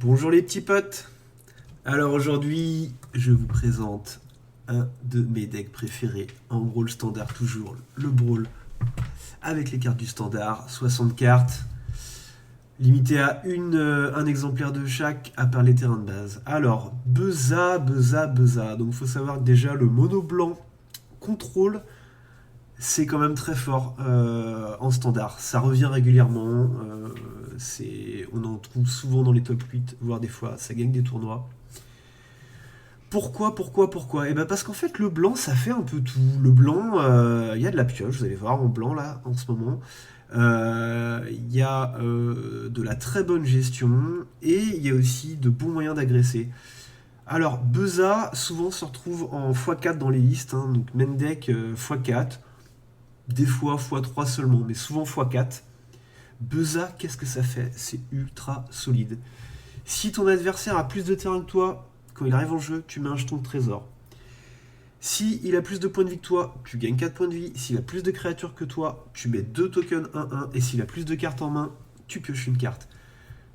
Bonjour les petits potes. Alors aujourd'hui, je vous présente un de mes decks préférés en Brawl standard toujours, le Brawl avec les cartes du standard, 60 cartes, limité à un exemplaire de chaque à part les terrains de base. Alors, Buzza. Donc il faut savoir que déjà le mono blanc contrôle, c'est quand même très fort en standard. Ça revient régulièrement. On en trouve souvent dans les top 8, voire des fois, ça gagne des tournois. Pourquoi? Eh ben parce qu'en fait, le blanc, ça fait un peu tout. Le blanc, il y a de la pioche, vous allez voir, en blanc, là, en ce moment. Il y a de la très bonne gestion et il y a aussi de bons moyens d'agresser. Alors, Buzza, souvent, se retrouve en x4 dans les listes, hein, donc main deck x4, des fois x3 seulement, mais souvent x4. Buzza, qu'est-ce que ça fait? C'est ultra solide. Si ton adversaire a plus de terrain que toi, quand il arrive en jeu, tu mets un jeton de trésor. Si il a plus de points de vie que toi, tu gagnes 4 points de vie. S'il a plus de créatures que toi, tu mets 2 tokens 1-1. Et s'il a plus de cartes en main, tu pioches une carte.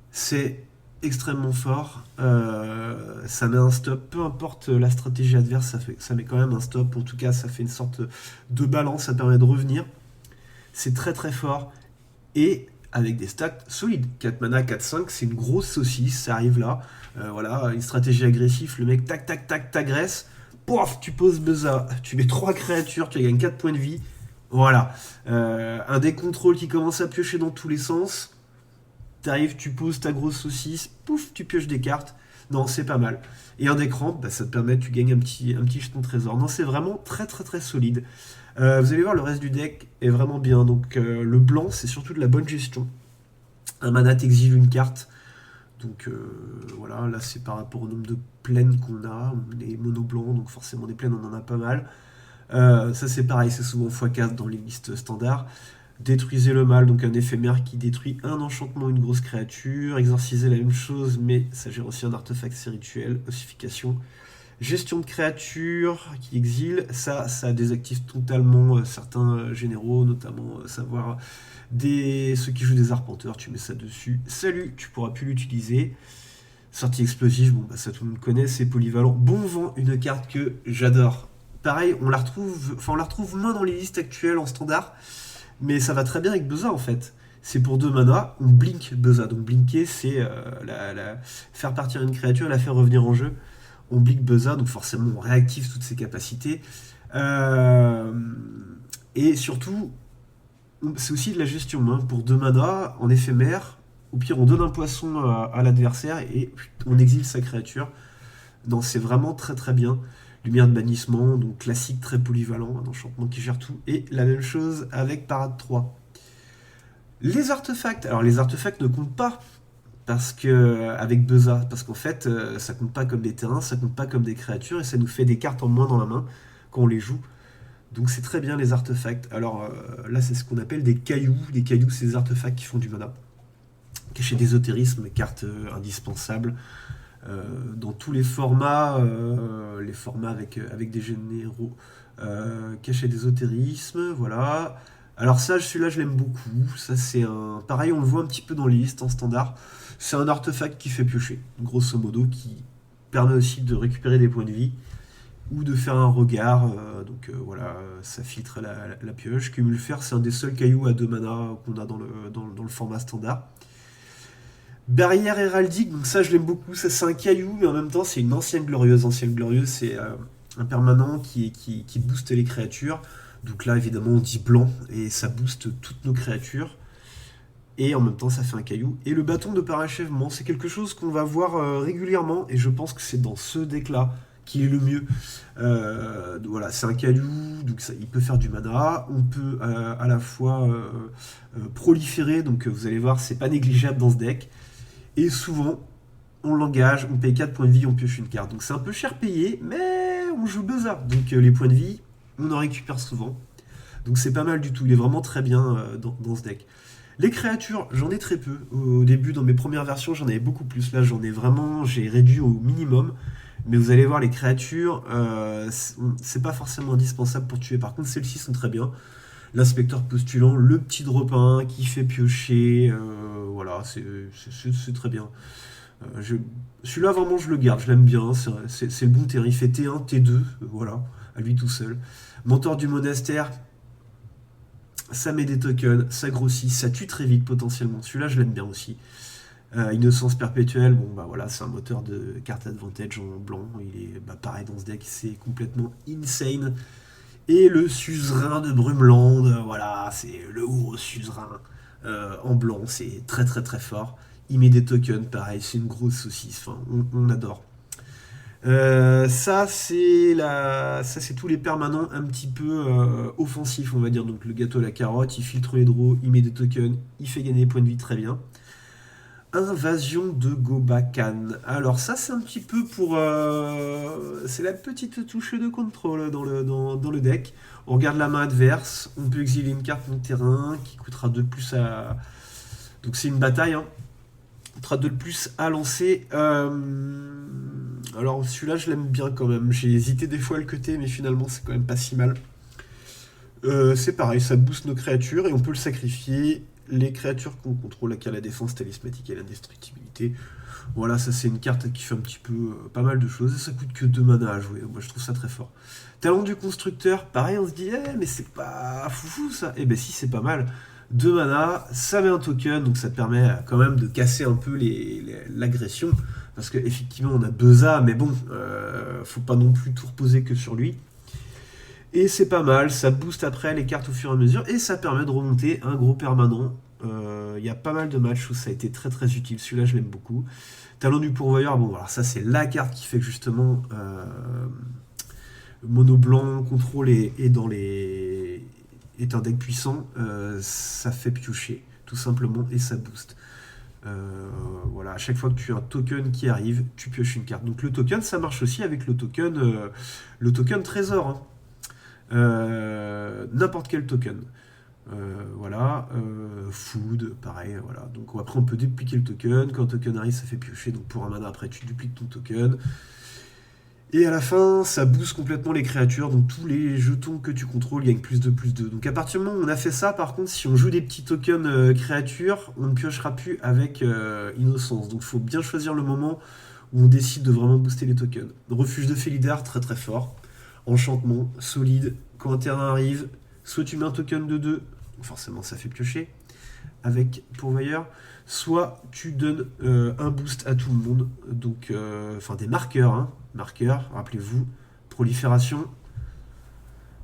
C'est extrêmement fort. Ça met un stop. Peu importe la stratégie adverse, ça met quand même un stop. En tout cas, ça fait une sorte de balance. Ça permet de revenir. C'est très très fort. Et avec des stats solides. 4 mana, 4-5, c'est une grosse saucisse, ça arrive là. Voilà, une stratégie agressive, le mec tac, t'agresse, pouf, tu poses Buzza, tu mets 3 créatures, tu gagnes 4 points de vie. Voilà. Un des contrôles qui commence à piocher dans tous les sens. T'arrives, tu poses ta grosse saucisse, pouf, tu pioches des cartes. Non, c'est pas mal. Et un écran, bah, ça te permet, tu gagnes un petit jeton de trésor. Non, c'est vraiment très très très solide. Vous allez voir, le reste du deck est vraiment bien. Donc le blanc, c'est surtout de la bonne gestion. Un mana t'exile une carte. Donc voilà, là c'est par rapport au nombre de plaines qu'on a. On est mono blanc, donc forcément des plaines on en a pas mal. Ça c'est pareil, c'est souvent x4 dans les listes standards. Détruisez le mal, donc un éphémère qui détruit un enchantement, une grosse créature. Exorcisez la même chose, mais ça gère aussi un artefact spirituel, ossification. Gestion de créatures qui exile, ça désactive totalement certains généraux, notamment savoir ceux qui jouent des arpenteurs, tu mets ça dessus. Salut, tu pourras plus l'utiliser. Sortie explosive, bon bah ça tout le monde connaît, c'est polyvalent. Bon vent, une carte que j'adore. Pareil, on la retrouve moins dans les listes actuelles en standard, mais ça va très bien avec Buzza en fait. C'est pour 2 mana, on blink Buzza. Donc blinker, c'est faire partir une créature et la faire revenir en jeu. On blink Buzza, donc forcément on réactive toutes ses capacités. Et surtout, c'est aussi de la gestion. Hein. Pour 2 mana, en éphémère, au pire on donne un poisson à l'adversaire et on exile sa créature. Non, c'est vraiment très très bien. Lumière de bannissement, donc classique, très polyvalent, un enchantement qui gère tout. Et la même chose avec Parade 3. Les artefacts, alors les artefacts ne comptent pas parce que avec Buzza, parce qu'en fait ça compte pas comme des terrains, ça compte pas comme des créatures et ça nous fait des cartes en moins dans la main quand on les joue. Donc c'est très bien les artefacts. Alors là c'est ce qu'on appelle des cailloux. Des cailloux, c'est des artefacts qui font du mana. Caché d'ésotérisme, cartes indispensables dans tous les formats avec des généraux. Caché d'ésotérisme, voilà. Alors ça, celui-là, je l'aime beaucoup. Ça, c'est un... Pareil, on le voit un petit peu dans les listes en standard. C'est un artefact qui fait piocher, grosso modo, qui permet aussi de récupérer des points de vie ou de faire un regard. Voilà, ça filtre la pioche. Cumul fer, c'est un des seuls cailloux à 2 mana qu'on a dans le format standard. Barrière héraldique, donc ça je l'aime beaucoup. Ça c'est un caillou, mais en même temps c'est une ancienne glorieuse. Ancienne glorieuse, c'est un permanent qui booste les créatures. Donc là évidemment on dit blanc et ça booste toutes nos créatures. Et en même temps ça fait un caillou. Et le bâton de parachèvement, c'est quelque chose qu'on va voir régulièrement. Et je pense que c'est dans ce deck-là qu'il est le mieux. Voilà, c'est un caillou, donc ça, il peut faire du mana. On peut à la fois proliférer, donc vous allez voir, c'est pas négligeable dans ce deck. Et souvent, on l'engage, on paye 4 points de vie, on pioche une carte. Donc c'est un peu cher payé, mais on joue Buzza. Donc les points de vie, on en récupère souvent. Donc c'est pas mal du tout, il est vraiment très bien dans ce deck. Les créatures, j'en ai très peu. Au début, dans mes premières versions, j'en avais beaucoup plus. Là, j'ai réduit au minimum. Mais vous allez voir, les créatures, c'est pas forcément indispensable pour tuer. Par contre, celles-ci sont très bien. L'inspecteur postulant, le petit drop 1 qui fait piocher, voilà, c'est très bien. Je- Celui-là, vraiment, je le garde, je l'aime bien. C'est le bon terrain. Il fait T1, T2, voilà, à lui tout seul. Mentor du monastère, ça met des tokens, ça grossit, ça tue très vite potentiellement. Celui-là, je l'aime bien aussi. Innocence perpétuelle, bon bah voilà, c'est un moteur de carte advantage en blanc. Il est bah, pareil dans ce deck, c'est complètement insane. Et le suzerain de Brumeland, voilà, c'est le gros suzerain en blanc, c'est très très très fort. Il met des tokens, pareil, c'est une grosse saucisse, enfin, on adore. Ça c'est tous les permanents un petit peu offensifs, on va dire. Donc le gâteau à la carotte, il filtre les draws, il met des tokens, il fait gagner des points de vie très bien. Invasion de Gobakan. Alors ça c'est un petit peu pour... c'est la petite touche de contrôle dans le deck. On regarde la main adverse, on peut exiler une carte de terrain qui coûtera 2 de plus à... Donc c'est une bataille, hein. Coûtera 2 de plus à lancer. Alors celui-là je l'aime bien quand même. J'ai hésité des fois à le cutter mais finalement c'est quand même pas si mal. C'est pareil, ça booste nos créatures et on peut le sacrifier. Les créatures qu'on contrôle, qui a la défense talismatique et l'indestructibilité. Voilà, ça c'est une carte qui fait un petit peu pas mal de choses. Et ça coûte que 2 mana à jouer. Moi je trouve ça très fort. Talent du constructeur, pareil, on se dit, mais c'est pas foufou ça. Eh ben si, c'est pas mal. 2 mana, ça met un token, donc ça permet quand même de casser un peu l'agression. Parce qu'effectivement, on a 2 A, mais bon, faut pas non plus tout reposer que sur lui. Et c'est pas mal, ça booste après les cartes au fur et à mesure, et ça permet de remonter un gros permanent. Il y a pas mal de matchs où ça a été très très utile, celui-là je l'aime beaucoup. Talon du pourvoyeur, bon alors ça c'est la carte qui fait que justement mono blanc, contrôle est un deck puissant, ça fait piocher tout simplement et ça booste. Voilà, à chaque fois que tu as un token qui arrive, tu pioches une carte. Donc le token, ça marche aussi avec le token trésor, hein. N'importe quel token. Voilà, food, pareil, voilà. Donc après on peut dupliquer le token, quand un token arrive ça fait piocher, donc pour un mana après tu dupliques ton token. Et à la fin ça booste complètement les créatures, donc tous les jetons que tu contrôles gagnent plus de plus de. Donc à partir du moment où on a fait ça, par contre si on joue des petits tokens créatures, on ne piochera plus avec Innocence. Donc il faut bien choisir le moment où on décide de vraiment booster les tokens. Refuge de Felidar, très très fort. Enchantement, solide. Quand un terrain arrive, soit tu mets un token de 2, forcément ça fait piocher, avec pourvoyeur, soit tu donnes un boost à tout le monde, donc enfin des marqueurs, hein. Marqueurs, rappelez-vous, prolifération,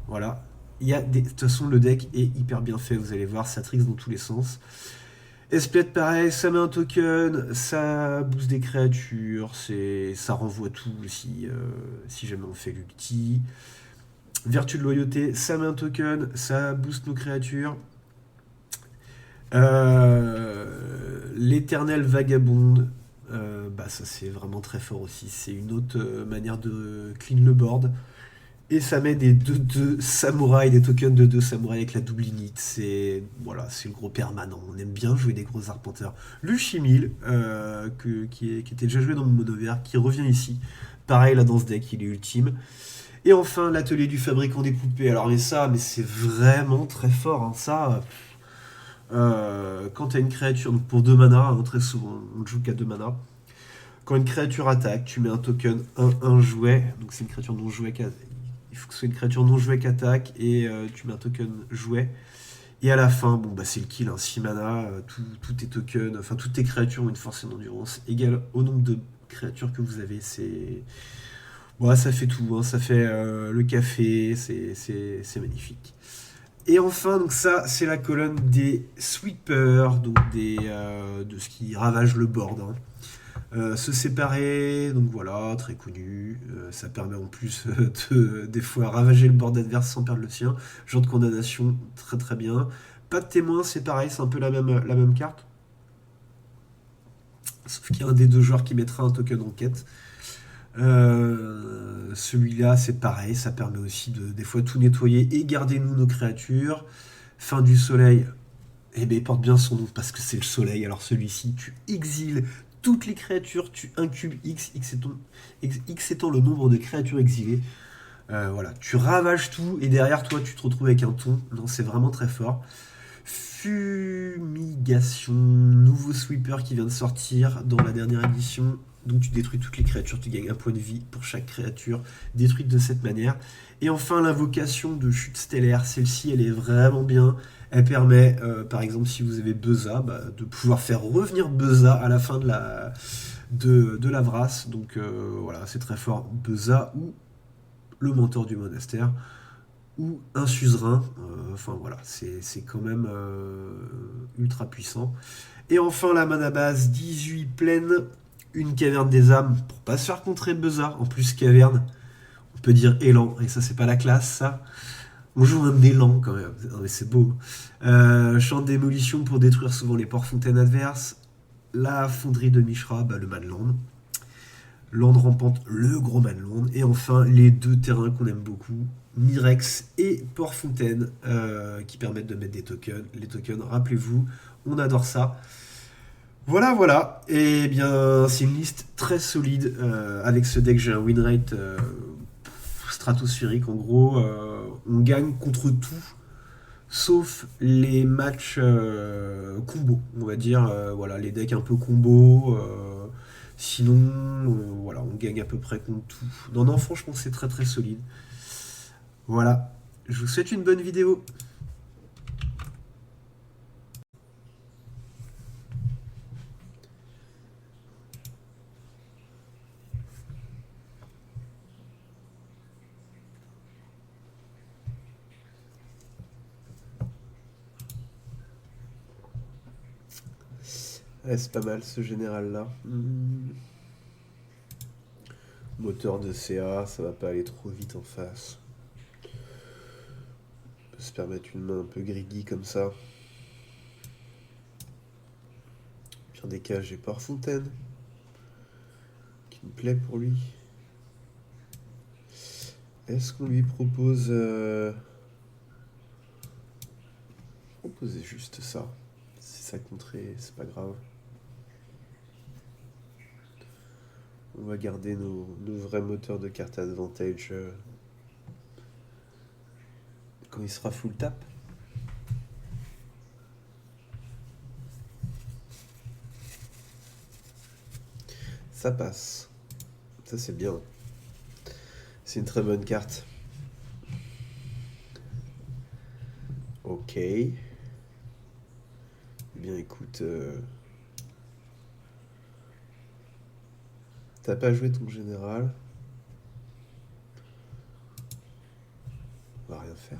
voilà. De toute façon le deck est hyper bien fait, vous allez voir, ça trixe dans tous les sens. Esplet pareil, ça met un token, ça booste des créatures, ça renvoie tout si jamais on fait l'ulti. Vertu de loyauté, ça met un token, ça booste nos créatures. L'éternelle vagabonde, bah ça c'est vraiment très fort aussi. C'est une autre manière de clean le board. Et ça met des 2-2 samouraïs, des tokens de 2 samouraïs avec la double init. C'est voilà, c'est le gros permanent. On aime bien jouer des gros arpenteurs. Luchimil, qui était déjà joué dans mon mono vert, qui revient ici. Pareil là dans ce deck, il est ultime. Et enfin, l'atelier du fabricant des poupées. Alors, mais c'est vraiment très fort, hein. Ça, quand tu as une créature, donc pour 2 mana, hein, très souvent, on ne joue qu'à 2 mana. Quand une créature attaque, tu mets un token 1-1 jouet. Donc, c'est une créature non jouet il faut que ce soit une créature non jouet qu'attaque. Et tu mets un token jouet. Et à la fin, bon, bah, c'est le kill, hein, 6 mana. Tous tes tokens, enfin, toutes tes créatures ont une force et une endurance égale au nombre de créatures que vous avez. C'est. Ouais, ça fait tout, hein. Ça fait le café, c'est magnifique. Et enfin, donc ça, c'est la colonne des sweepers, donc de ce qui ravage le board, hein. Se séparer, donc voilà, très connu. Ça permet en plus de des fois ravager le board adverse sans perdre le sien. Genre de condamnation, très très bien. Pas de témoin, c'est pareil, c'est un peu la même carte. Sauf qu'il y a un des 2 joueurs qui mettra un token en quête. Celui-là, c'est pareil, ça permet aussi de des fois tout nettoyer et garder nous nos créatures. Fin du soleil, eh bien, il porte bien son nom parce que c'est le soleil. Alors celui-ci, tu exiles toutes les créatures, tu incubes X étant le nombre de créatures exilées. Voilà, tu ravages tout et derrière toi, tu te retrouves avec un ton. Non, c'est vraiment très fort. Fumigation, nouveau sweeper qui vient de sortir dans la dernière édition. Donc tu détruis toutes les créatures, tu gagnes un point de vie pour chaque créature détruite de cette manière. Et enfin l'invocation de chute stellaire, celle-ci elle est vraiment bien. Elle permet, par exemple si vous avez Buzza, de pouvoir faire revenir Buzza à la fin de la Vrasse. Donc voilà, c'est très fort. Buzza ou le mentor du monastère ou un suzerain. Enfin voilà, c'est quand même ultra puissant. Et enfin la mana base, 18 plaines, une caverne des âmes pour pas se faire contrer Buzza. En plus caverne, on peut dire élan, et ça c'est pas la classe ça. On joue un élan quand même, non, mais c'est beau. Champ de démolition pour détruire souvent les ports fontaines adverses. La fonderie de Mishra, le Manland. Land rampante, le gros Manland. Et enfin, les deux terrains qu'on aime beaucoup, Mirex et Port-Fontaine, qui permettent de mettre des tokens. Les tokens, rappelez-vous, on adore ça. Voilà, voilà. Et bien, c'est une liste très solide. Avec ce deck, j'ai un win rate stratosphérique. En gros, on gagne contre tout, sauf les matchs combo. On va dire, voilà, les decks un peu combo. Sinon, voilà, on gagne à peu près contre tout. Non, non, franchement, c'est très très solide. Voilà. Je vous souhaite une bonne vidéo. Ouais, c'est pas mal ce général-là. Moteur de CA, ça va pas aller trop vite en face. On peut se permettre une main un peu greedy comme ça. Pire des cas, j'ai Port-Fontaine, qui me plaît pour lui. Est-ce qu'on lui propose... proposer juste ça. Si ça compterait, c'est pas grave. On va garder nos vrais moteurs de carte advantage quand il sera full tap. Ça passe. Ça c'est bien. C'est une très bonne carte. Ok. Eh bien écoute... t'as pas joué ton général. On va rien faire.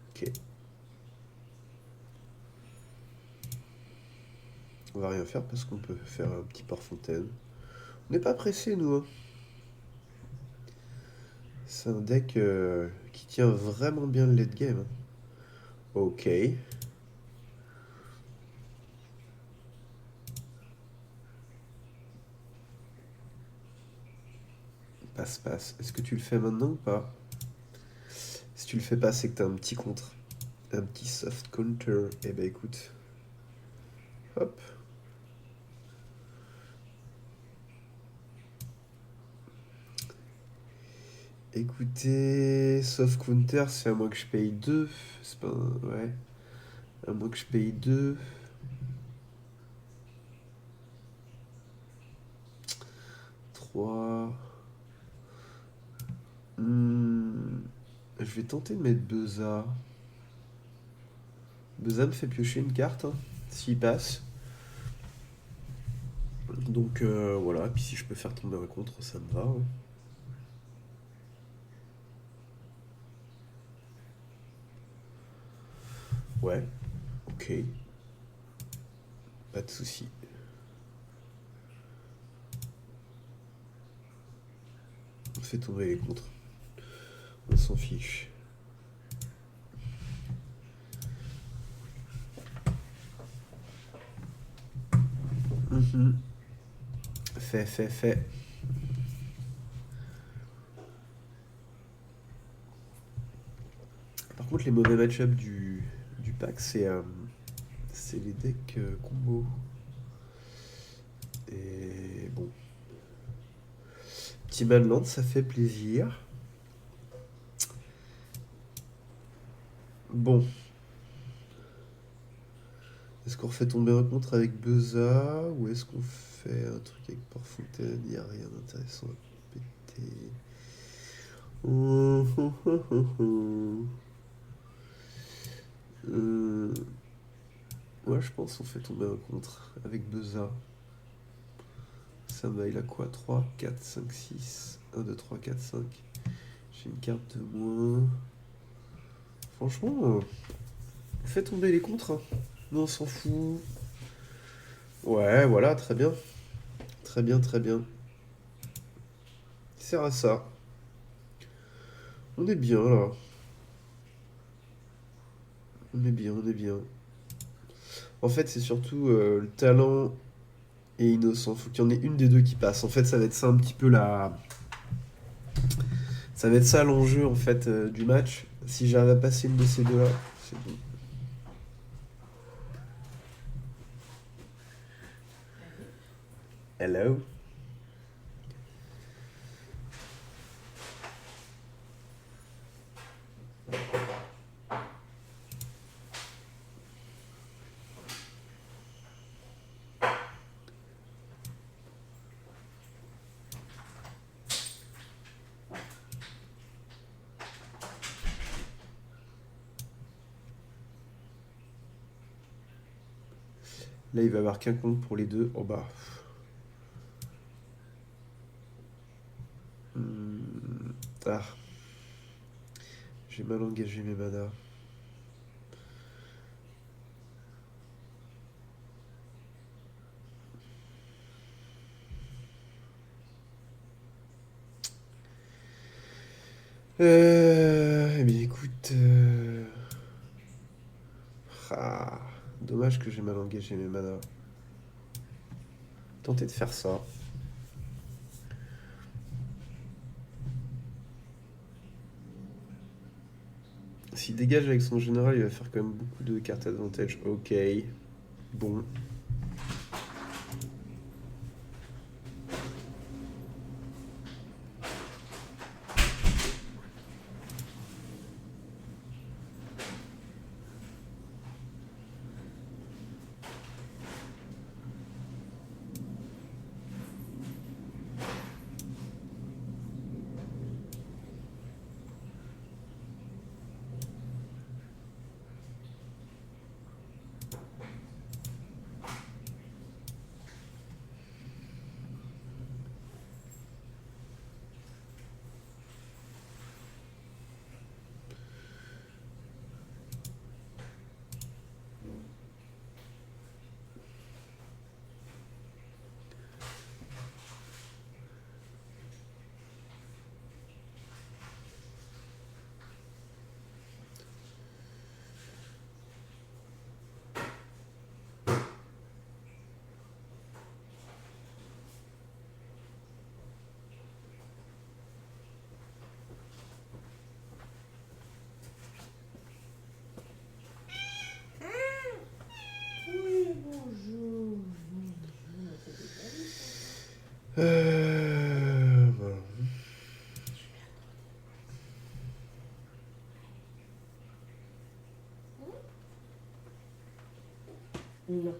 Ok. On va rien faire parce qu'on peut faire un petit Port-Fontaine. On n'est pas pressé nous, hein. C'est un deck qui tient vraiment bien le late game, hein. Ok. Passe. Est-ce que tu le fais maintenant ou pas? Si tu le fais pas, c'est que t'as un petit contre. Un petit soft counter. Eh ben écoute. Hop. Écoutez, soft counter, c'est à moins que je paye 2. C'est pas un... Ouais. À moins que je paye 2. 3. Je vais tenter de mettre Buzza. Buzza me fait piocher une carte, hein, s'il passe. Donc voilà, et puis si je peux faire tomber un contre, ça me va, hein. Ouais, ok, pas de souci. On fait tomber les contres. On s'en fiche. Fait. Par contre, les mauvais match-up du pack, c'est les decks combo. Et bon. Petit Manland, ça fait plaisir. Bon, est-ce qu'on refait tomber un contre avec Beza ou est-ce qu'on fait un truc avec Portfontaine? Il n'y a rien d'intéressant à péter. Hum, hum, hum, hum, hum. Euh, Ouais, je pense qu'on fait tomber un contre avec Beza. Ça va, il a quoi? 3, 4, 5, 6. 1, 2, 3, 4, 5. J'ai une carte de moins. Franchement, on fait tomber les contres, hein. Nous, on s'en fout. Ouais, voilà, très bien. Très bien, très bien. Il sert à ça. On est bien, là. On est bien, on est bien. En fait, c'est surtout le talent et innocent. Faut qu'il y en ait une des deux qui passe. En fait, ça va être ça un petit peu la... Ça va être ça l'enjeu, en fait, du match. Si j'arrive à passer une de ces deux-là, c'est bon. Hello. Là, il va avoir qu'un compte pour les deux. Oh bah. Hmm. Ah, j'ai mal engagé mes manas. Eh bien, écoute. Ah, dommage que j'ai mal engagé mes manas. Tenter de faire ça. S'il dégage avec son général, il va faire quand même beaucoup de cartes advantage. Ok. Bon. Oui, bonjour. Voilà. Non.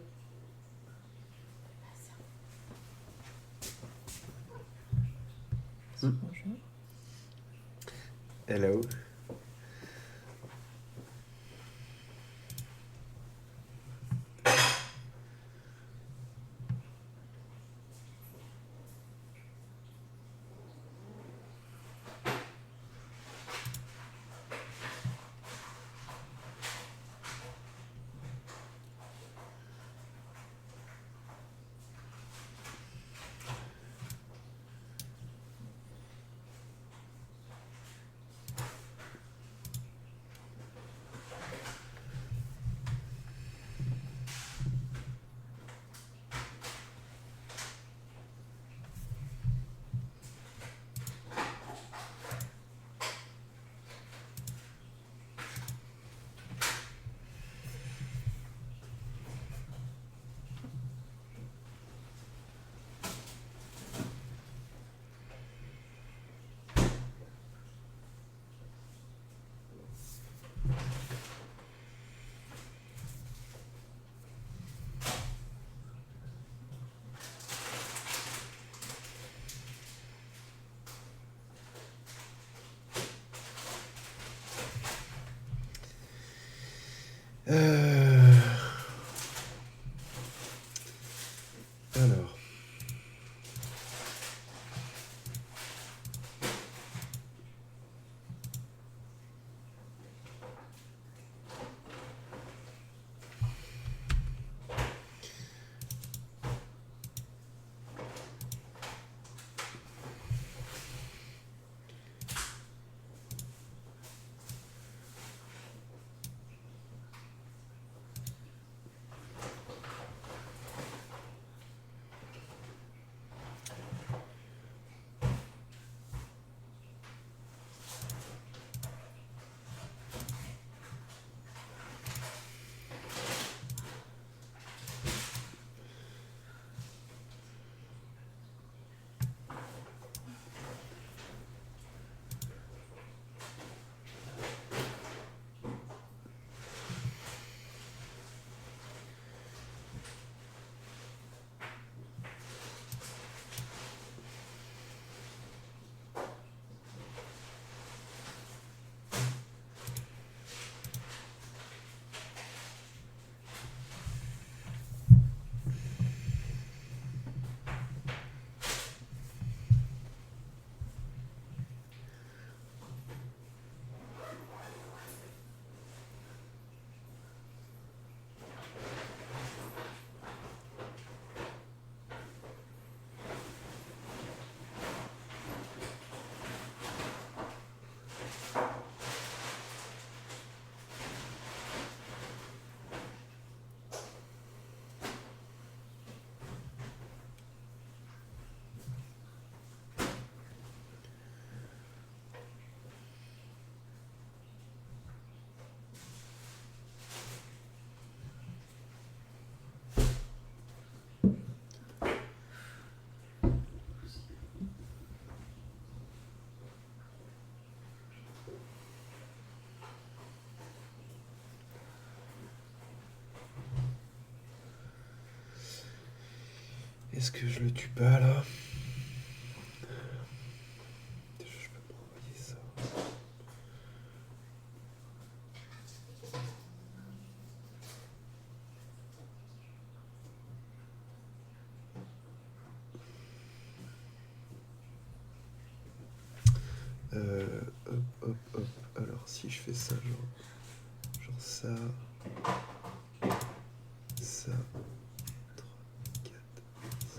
Hmm. Bonjour. Hello. Est-ce que je le tue pas là? Je peux pas envoyer ça. Hop, hop, hop. Alors si je fais ça, genre ça, ça, 3, 4, 5.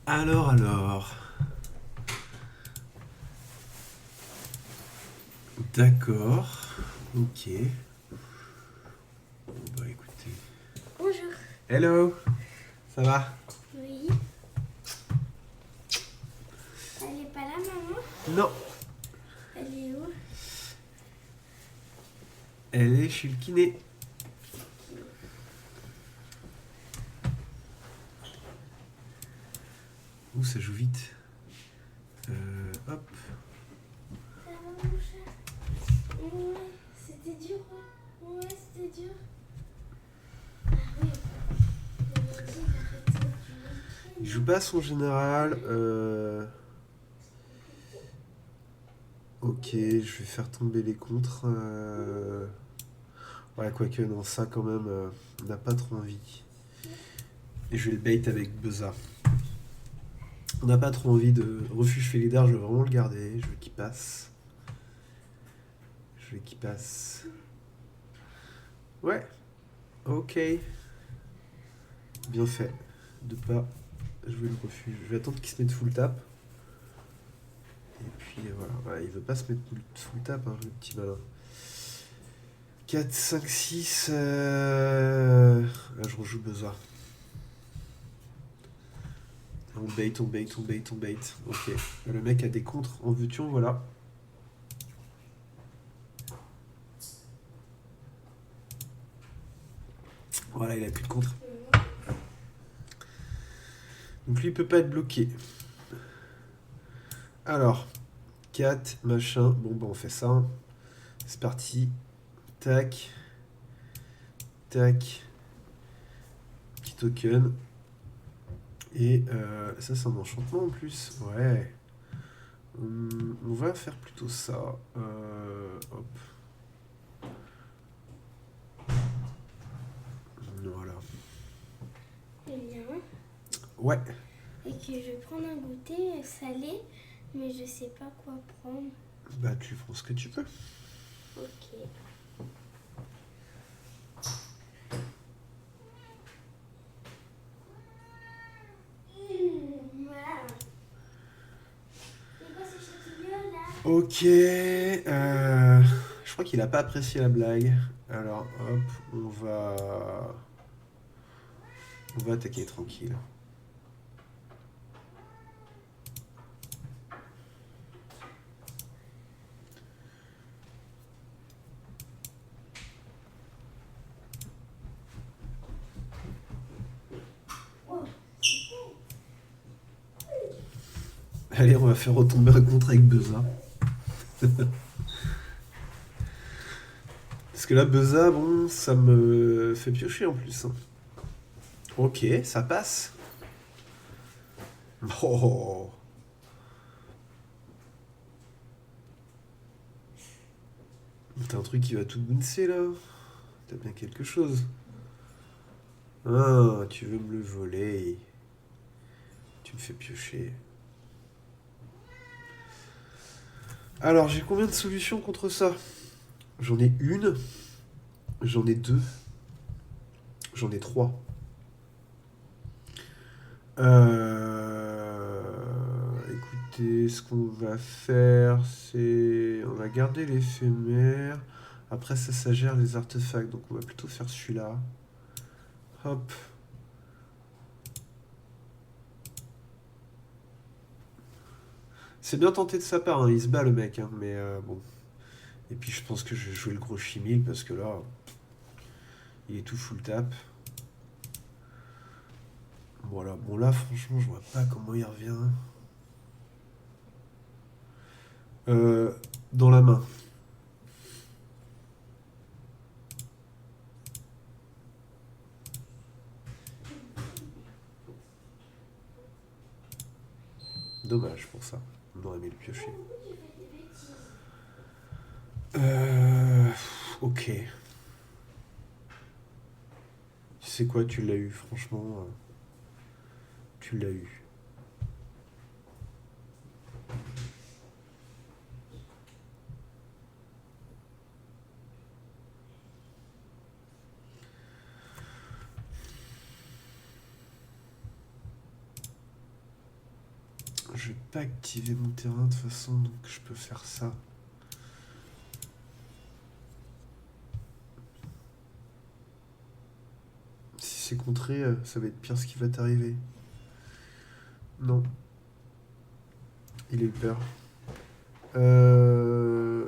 Alors. D'accord. Ok. Bon, bah écoutez. Bonjour. Hello. Ça va? Oui. Elle est pas là, maman? Non. Elle est où? Elle est chez le kiné. Ouh, ça joue vite. Hop. Ça va, mon chat? Ouais, c'était dur, hein? Ouais, c'était dur. Ah oui. Il m'a dit d'arrêter du week-end. Il joue pas son général. Ok, je vais faire tomber les contres. Ouais, quoique, non, ça quand même, on n'a pas trop envie. Et je vais le bait avec Buzza. On n'a pas trop envie de refuge Félidar, je veux vraiment le garder. Je veux qu'il passe. Je veux qu'il passe. Ouais, ok. Bien fait. De pas jouer le refuge. Je vais attendre qu'il se mette full tap. Et puis voilà. Ouais, il veut pas se mettre full tap, hein, le petit malin. 4, 5, 6. Là, je rejoue Buzza. On bait, on bait, on bait, on bait. Ok. Le mec a des contres en veux-tu, en voilà. Voilà, il a plus de contre. Donc lui, il peut pas être bloqué. Alors, 4, machin. Bon, bah on fait ça. C'est parti. Tac. Tac. Petit token. Et ça, c'est un enchantement en plus. Ouais. On va faire plutôt ça. Hop. Voilà. Eh bien. Ouais. Et que je vais prendre un goûter salé, mais je sais pas quoi prendre. Bah, tu prends ce que tu peux. Ok. Voilà. C'est quoi ce chatouilleur là? Ok. Je crois qu'il a pas apprécié la blague. Alors, hop, on va attaquer tranquille. Allez, on va faire retomber un contre avec Buzza. Parce que là, Buzza, bon, ça me fait piocher en plus, hein. Ok, ça passe. Oh. T'as un truc qui va tout bouncer là. T'as bien quelque chose. Ah, tu veux me le voler. Tu me fais piocher. Alors, j'ai combien de solutions contre ça? J'en ai une, j'en ai deux, j'en ai trois. Écoutez, ce qu'on va faire, c'est... On va garder l'éphémère. Après, ça gère les artefacts. Donc, on va plutôt faire celui-là. Hop. C'est bien tenté de sa part, hein. Il se bat, le mec. Hein. Mais bon. Et puis, je pense que je vais jouer le gros chimile parce que là, il est tout full tap. Voilà. Bon, là, franchement, je vois pas comment il revient. Euh, dans la main. Dommage pour ça. On aurait mis le piocher. Pourquoi tu fais des bêtises? Euh, ok. Tu sais quoi, tu l'as eu, franchement. Tu l'as eu. Je vais pas activer mon terrain de toute façon, donc je peux faire ça. Si c'est contré, ça va être pire ce qui va t'arriver. Non, il est peur. Euh...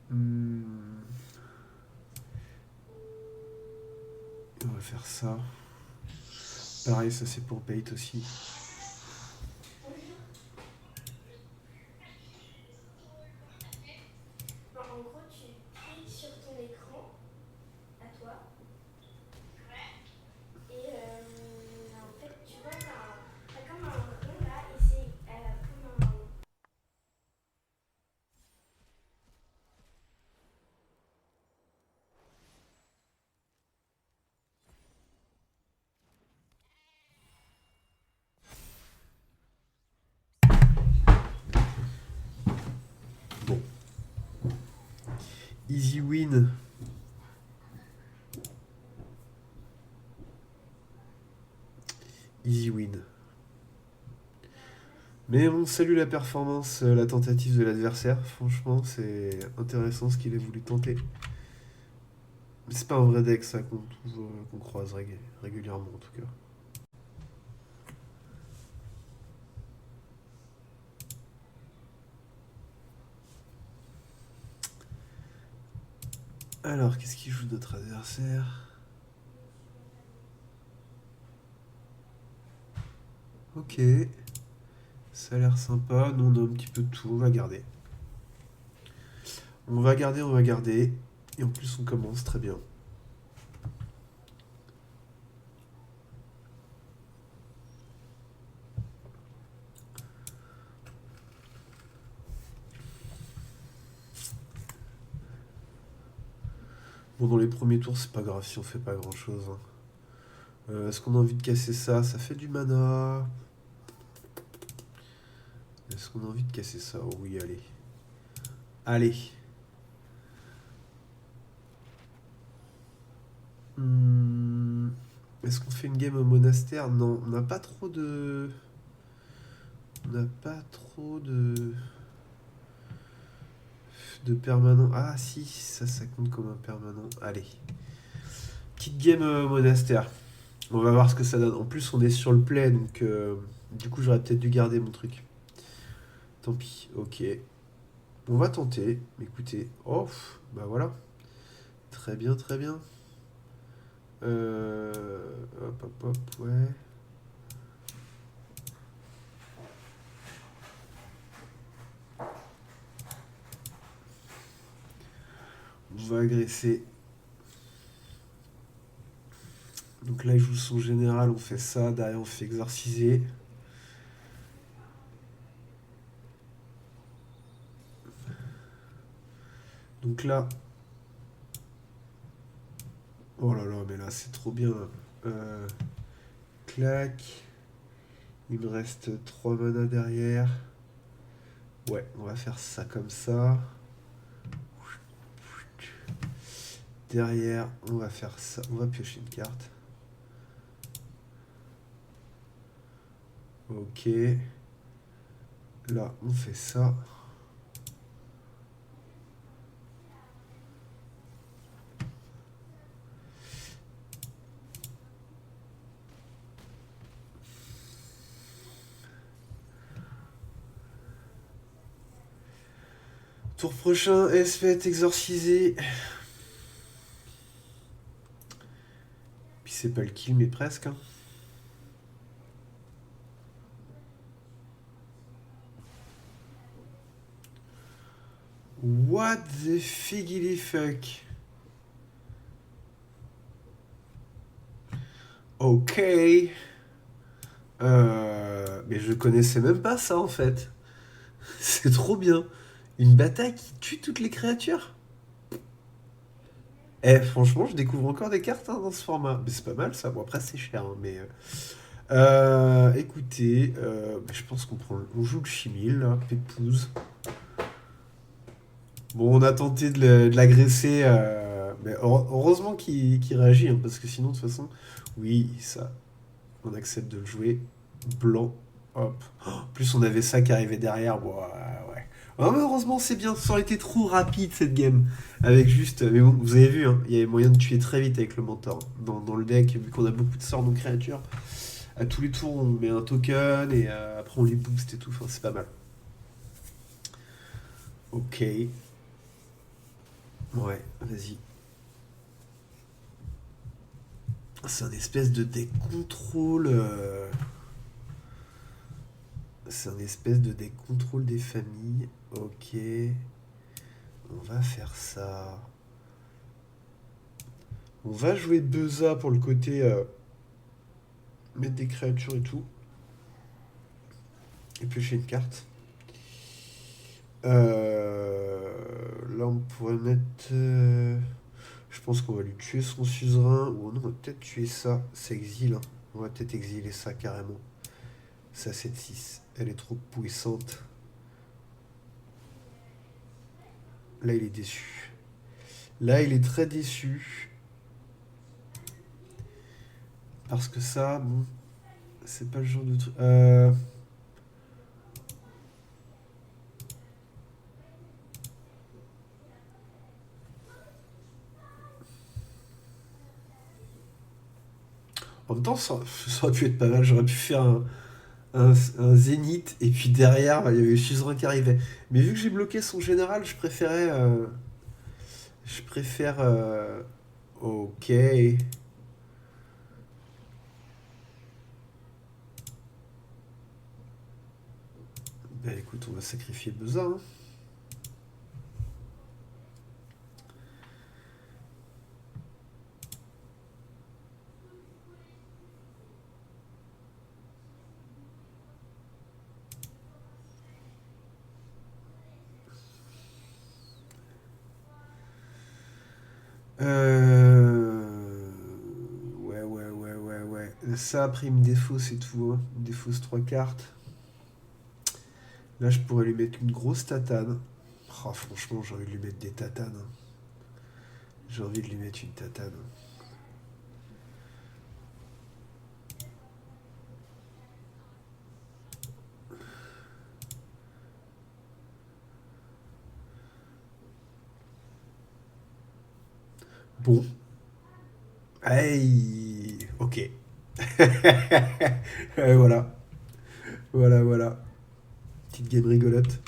hmm, On va faire ça. Pareil, ça c'est pour bait aussi. Non, en gros, tu cliques sur ton écran, à toi, et en fait, tu vois, t'as comme un rond là, et c'est comme un. Bon, easy win. Easy win. Mais on salue la performance, la tentative de l'adversaire. Franchement, c'est intéressant ce qu'il a voulu tenter. Mais c'est pas un vrai deck ça qu'on croise régulièrement en tout cas. Alors, qu'est-ce qu'il joue notre adversaire? Ok, ça a l'air sympa. Nous, on a un petit peu de tout. On va garder. On va garder, on va garder. Et en plus, on commence très bien. Bon, dans les premiers tours, c'est pas grave si on fait pas grand-chose. Hein. Est-ce qu'on a envie de casser ça? Ça fait du mana. Est-ce qu'on a envie de casser ça? Oh oui, allez. Allez. Est-ce qu'on fait une game au monastère? Non, on n'a pas trop de... On n'a pas trop de permanent. Ah si, ça compte comme un permanent. Allez. Petite game monastère. On va voir ce que ça donne. En plus, on est sur le play, donc du coup, j'aurais peut-être dû garder mon truc. Tant pis, ok. On va tenter. Écoutez, oh, bah voilà. Très bien, très bien. Hop, hop, hop, ouais. On va agresser. Donc là, il joue son général, on fait ça. Derrière, on fait exorciser. Donc là... Oh là là, mais là, c'est trop bien. Euh, clac. Il me reste 3 mana derrière. Ouais, on va faire ça comme ça. Derrière, on va faire ça. On va piocher une carte. Ok. Là, on fait ça. Tour prochain, Esfet exorcisé. Puis c'est pas le kill, mais presque. Hein. What the figgity fuck? Ok. Mais je connaissais même pas ça en fait. C'est trop bien. Une bataille qui tue toutes les créatures. Eh, franchement, je découvre encore des cartes hein, dans ce format. Mais c'est pas mal ça. Bon, après, c'est cher. Hein, mais écoutez, bah, je pense on joue le Chimil, là, Pépouze. Bon, on a tenté de l'agresser. Mais heureusement qu'il réagit. Hein, parce que sinon, de toute façon, oui, ça. On accepte de le jouer. Blanc. Hop. Oh, en plus, on avait ça qui arrivait derrière. Bon, ouais. Oh, mais heureusement, c'est bien. Ça aurait été trop rapide cette game. Avec juste. Mais bon, vous avez vu, hein, il y avait moyen de tuer très vite avec le mentor. Dans le deck, vu qu'on a beaucoup de sorts de créatures. À tous les tours, on met un token et après on les boost et tout. Enfin, c'est pas mal. Ok. Ouais, vas-y. C'est un espèce de deck contrôle. C'est un espèce de deck contrôle des familles. Ok. On va faire ça. On va jouer Beza pour le côté mettre des créatures et tout. Et piocher une carte. Là, on pourrait mettre. Je pense qu'on va lui tuer son suzerain. Ou non, on va peut-être tuer ça. Ça exile. Hein. On va peut-être exiler ça carrément. Ça, 7-6. Elle est trop puissante. Là, il est déçu. Là, il est très déçu. Parce que ça, bon, c'est pas le genre de truc. En même temps, ça aurait pu être pas mal. J'aurais pu faire un zénith et puis derrière, il y avait le suzerain qui arrivait. Mais vu que j'ai bloqué son général, je préférais. Je préfère. Ok. Ben écoute, on va sacrifier Beza. Hein. Ouais. Ça, après, il me défausse et tout. Hein. Il me défausse 3 cartes. Là, je pourrais lui mettre une grosse tatane. Oh, franchement, j'ai envie de lui mettre des tatanes. Hein. J'ai envie de lui mettre une tatane. Bon. Hey. Ok. Voilà. Voilà. Petite game rigolote.